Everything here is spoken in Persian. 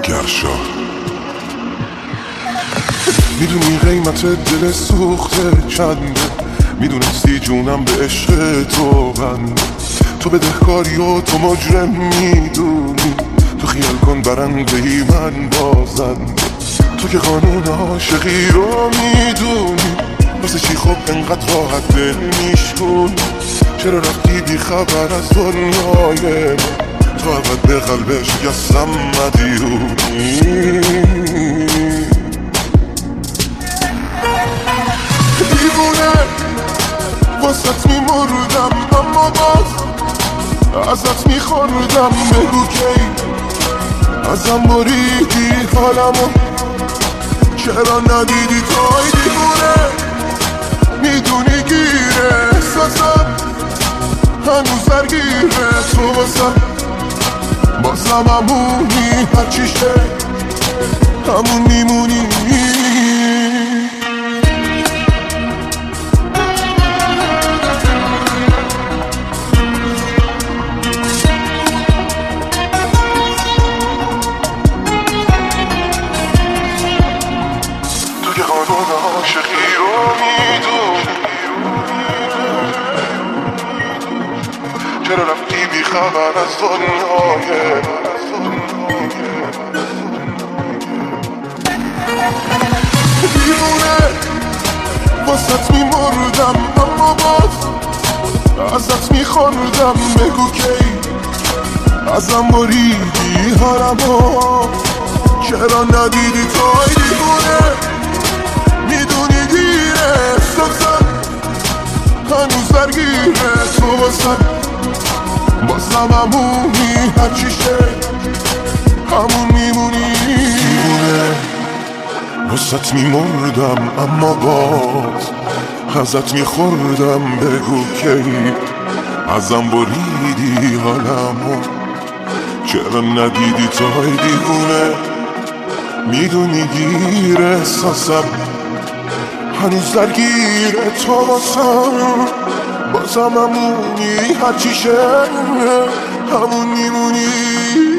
گرشا میدونی قیمت دل سوخته چنده، میدونستی جونم به عشق تو بنده. تو بدهکاری و تو مجرم میدونی، تو خیال کن برندهی من بازنده. تو که قانون عاشقی رو میدونی، واسه چی خب انقدر راحت دل میشکنی؟ چرا رفتی بی خبر از دنیای من؟ تو اول به قلب شکستم مدیونی. دیوونه واسط میمردم، اما باز ازت میخوردم. بگو کی ازم بریدی حالمو، چرا ندیدی توی دیوونه؟ میدونی گیره احساسم هنوز درگیره تو واسم، بازم همونی هرچی شه همون میمونی. تو که قانون عاشقی رو میدونی، چرا رفتی بی خبر از دنیای دیوونه واسط میمردم، اما باز ازت میخوردم. بگو کی ازم بریدی حالمو، چرا ندیدی توی دیوونه؟ میدونی دیره احساسم هنوز درگیره تو واسم، بازم همونی هرچی شه همون میمونی. دیوونه واسط میمردم، اما باز ازت میخوردم. بگو کی ازم بریدی حالمو، چرا ندیدی توی دیوونه؟ میدونی گیر احساسم هنوز درگیره تو واسم، بازم همونی هرچی شه همون میمونی.